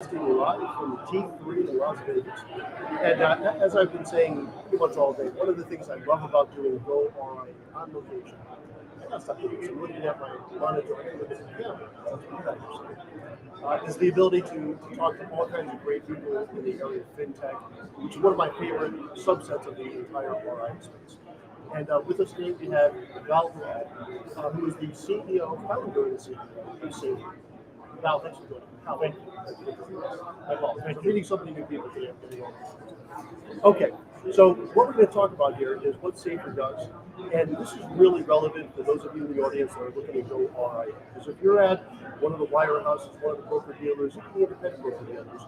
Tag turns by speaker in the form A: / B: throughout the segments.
A: Broadcasting live from T3 in Las Vegas. And as I've been saying pretty much all day, one of the things I love about doing goRIA on location, and that's not doing, so I'm looking at my monitor with the camera, that's what is the ability to talk to all kinds of great people in the area of fintech, which is one of my favorite subsets of the entire RI space. And with us today we have Val, who is the CEO, founder and CEO of Safe. Val, thanks for joining me. Val, thank you. I apologize. I'm reading so many new people today. I'm getting all this. Okay, so what we're going to talk about here is what Safer does, and this is really relevant for those of you in the audience that are looking to go RIA. Because if you're at one of the wirehouses, one of the broker dealers, even the independent broker dealers,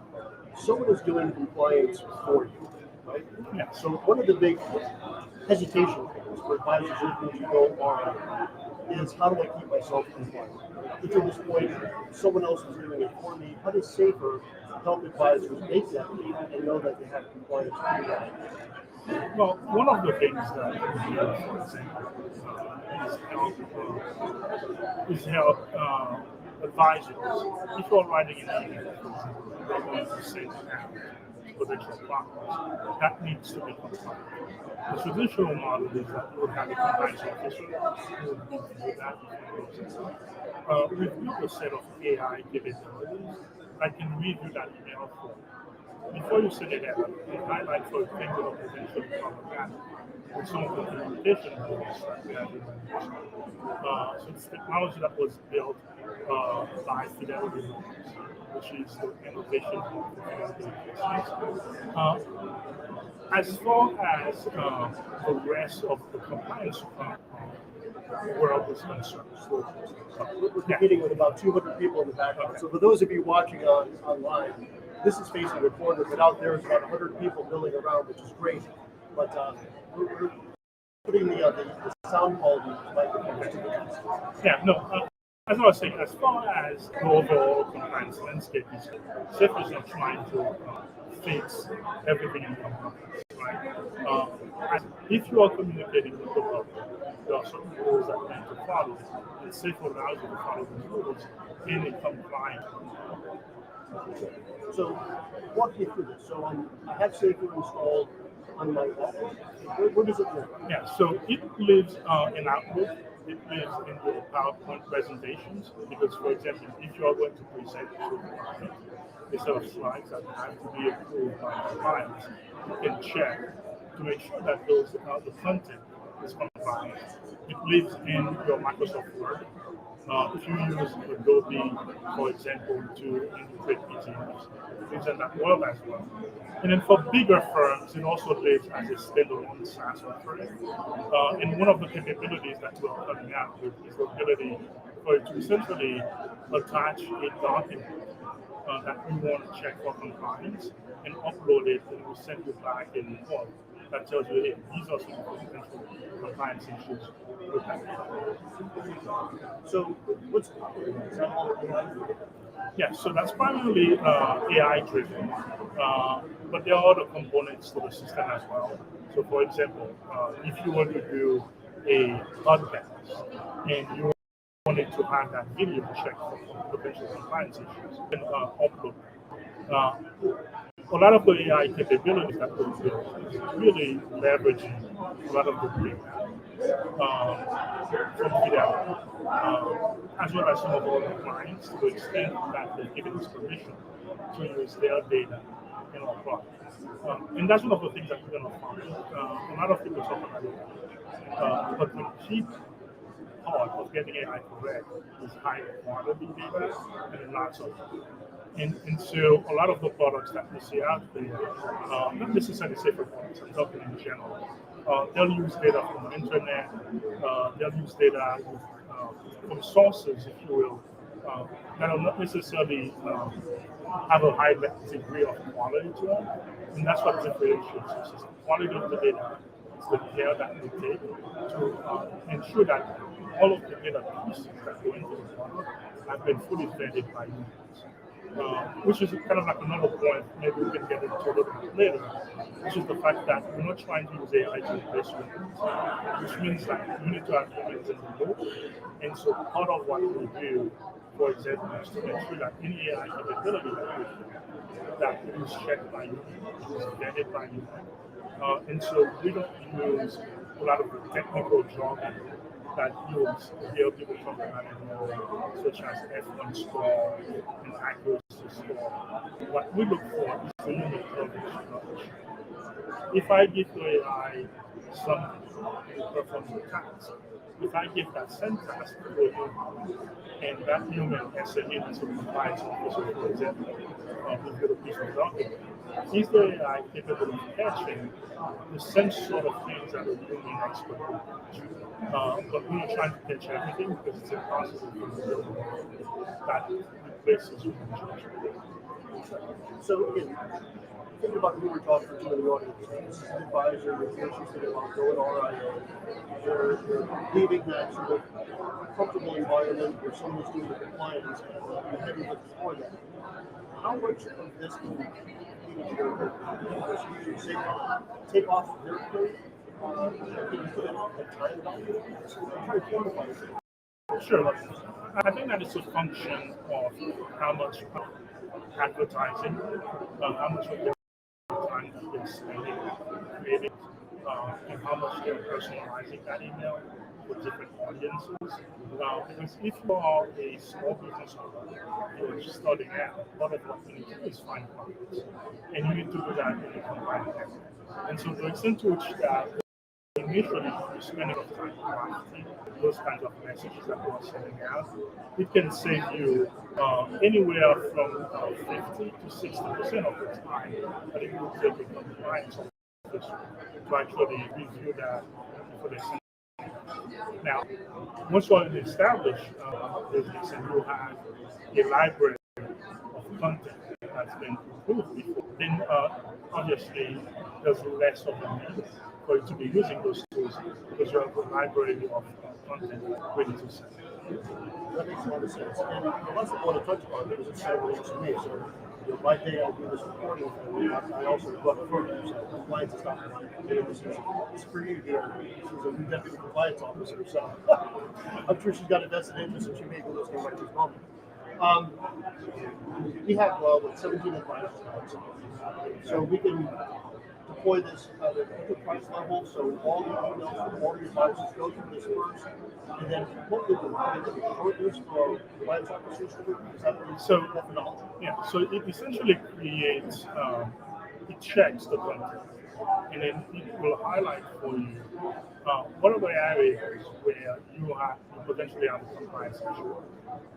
A: someone is doing compliance for you, right? Yeah. So one of the big hesitation points for advisors looking to go RIA is, how do I keep myself compliant? But to this point, someone else is doing it for me. How does Safer help advisors make that leap and know that they have compliance to do that?
B: Well, one of the things that we do, for example, is help advisors. If you're writing an email, for example, you're going to send out potential partners, that needs to be compliant. The traditional model is that you would have a compliance officer who would need to do that before the process. We've built a set of AI capabilities that can review that email for you. Before you send it out, you highlight for things that are potentially problematic with some of the communication rules that we have in the industry. So it's technology that was built by Fidelity Labs, which is the innovation hub for Fidelity Labs. As far as the rest of the compliance world is concerned,
A: we're competing with about 200 people in the background. Okay. So for those of you watching online, this is facing the recorder, but out there is about 100 people milling around, which is great. But we're putting the sound quality microphones to the
B: Yeah, no. As I was saying, as far as the overall compliance landscape is, SAFE is not trying to fix everything in compliance, right? If you are communicating with the public, there are certain rules that you need to follow, and SAFE allows you to follow those rules in a compliant way.
A: So walk me through this. So I have Safer installed on my Outlook. Where does it live?
B: Yeah, so it lives in Outlook. It lives in your PowerPoint presentations because, for example, if you are going to present to the client a set of slides that have to be approved by the client, you can check to make sure that the content is compliant. It lives in your Microsoft Word. If you use Adobe, for example, to integrate PDFs, it lives in that world as well. And then for bigger firms, it also lives as a standalone SaaS offering. And one of the capabilities that we're coming out with is the ability for it to essentially attach a document that we want to check for compliance and upload it, and we'll send you back a report that tells you, hey, these are some potential compliance issues with that.
A: So what's is that all AI?
B: Yeah, so that's primarily AI driven, but there are other components to the system as well. So, for example, if you were to do a podcast and you wanted to have that video checked for potential compliance issues, you can upload. Uh, a lot of the AI capabilities that we built is really leveraging a lot of the data from Fidelity, as well as some of our clients to the extent that they've given us permission to use their data in our product. And that's one of the things that we're going to find. A lot of people talk about it, but the key part of getting AI correct is high quality data and lots of it. And so a lot of the products that we see out there, not necessarily safer products, I'm talking in general, they'll use data from the internet, they'll use data from sources, if you will, that will not necessarily have a high degree of quality to them. And that's what differentiates us. It's the quality of the data, it's the care that we take to ensure that all of the data pieces that go into the product have been fully vetted by humans. Which is kind of like another point, maybe we can get into a little bit later, which is the fact that we're not trying to use AI to replace humans, which means that you need to have humans in the loop. And so part of what we do for example, is to make sure that any AI capability that is checked by you, is vetted by you. And so we don't use a lot of the technical jargon that use hear people talk about it, such as F1 score and accuracy score. What we look for is the human coverage. If I give to AI something to perform the task, if I give that same task to a human, and that human has a human to compliance officer, for example, give you a piece of document, is the AI capable of catching the same sort of things that a human expert would catch? But we are trying to catch everything because it's impossible for the human that replaces human judgment.
A: So again, think about who we're talking to in the audience. This is an advisor, you're thinking about goRIA. They're leaving that sort of comfortable environment where someone's doing the compliance and you're heading before that. How much of this can take off their plate? Can you put a time value? I'm trying to quantify it.
B: Sure. I think that is a function of how much advertising, how much of their time that they're spending creating, and how much they're personalizing that email for different audiences. Because if you are a small business owner, you're just starting out, a lot of what you need to do is find clients. And you need to do that in a combined effort. And so the extent to which that initially you're spending a lot of time crafting those kinds of messages that we're sending out, it can save you anywhere from 50 to 60% of the time that it will take a compliance officer to actually review that for the now, once you're an established business and you have a library of content that's been improved before, then obviously there's less of a need for you to be using those tools because you have a library of content ready to send.
A: That makes a lot of sense. And the last thing I want to touch upon because it's so related to me. So, my day I do this recording thing. I also run a program, so compliance is not one. It's for you here. She's a new deputy compliance officer, so I'm sure she's got a vested interest and she may be listening right this moment. We have 17 advisors, so we can deploy this at an enterprise level. So all the emails from all the advisors go through this first, and then what we do, we report this for compliance officers to do. Is that
B: So,
A: methodology?
B: yeah, so it essentially creates, it checks the content, and then it will highlight for you what are the areas where you potentially have a compliance issue.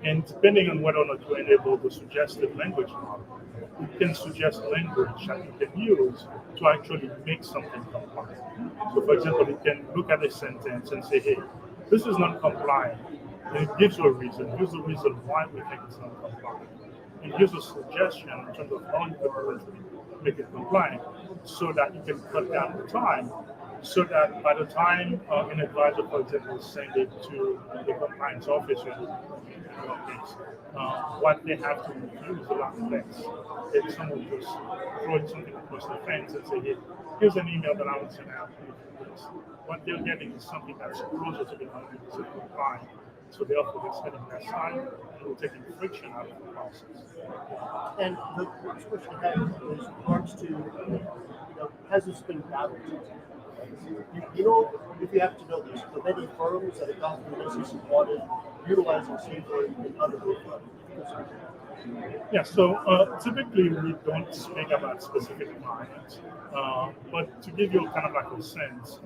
B: And depending on whether or not you enable the suggested language model, it can suggest language that you can use to actually make something compliant. So, for example, it can look at a sentence and say, hey, this is not compliant. And it gives you a reason. Here's the reason why we think it's not compliant. And here's a suggestion in terms of how you could potentially make it compliant so that you can cut down the time so that by the time an advisor, for example, send it to the compliance officer, in your case, what they have to review is a lot less than someone just throwing something across the fence and say, hey, here's an email that I want to send out. What they're getting is something that's closer to the 100% compliant. So therefore, they're spending less time and we're taking friction out of the process.
A: And the next question I have is regards to, has this been battled? If you have to know this, the many firms that have gone through this and audit utilizing safer and other
B: Yeah, so typically we don't speak about specific clients, but to give you kind of like a sense,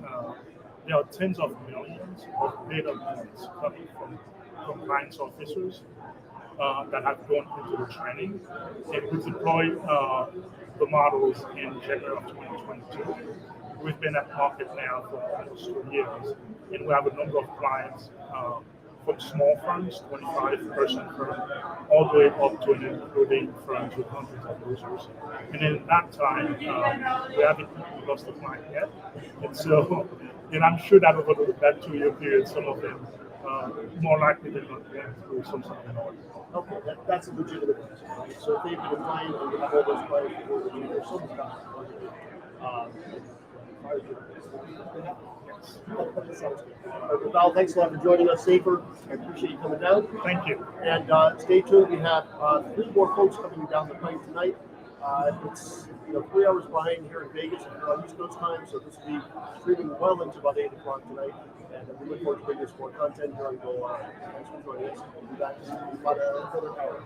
B: there are tens of millions of data points coming from compliance officers that have gone into the training, and we deployed the models in January of 2022. We've been at market now for almost 2 years, and we have a number of clients from small firms, 25-person firm, all the way up to and including firms with hundreds of users. And in that time, we haven't lost a client yet. And so, and I'm sure that over that 2-year period, some of them more likely than not went through some sort of an audit.
A: Okay, that's a legitimate question. Right? So if they've been applying and you have all those clients before the year, someone's got it. Sounds good. Well, Val, thanks a lot for joining us, Safer. I appreciate you coming down.
B: Thank you.
A: And stay tuned. We have 3 more folks coming down the pipe tonight. It's 3 hours behind here in Vegas if you're on East Coast time, so this will be streaming well into about 8 o'clock tonight. And we look forward to bringing us more content here on goRIA. Thanks for joining us. We'll be back in about another hour.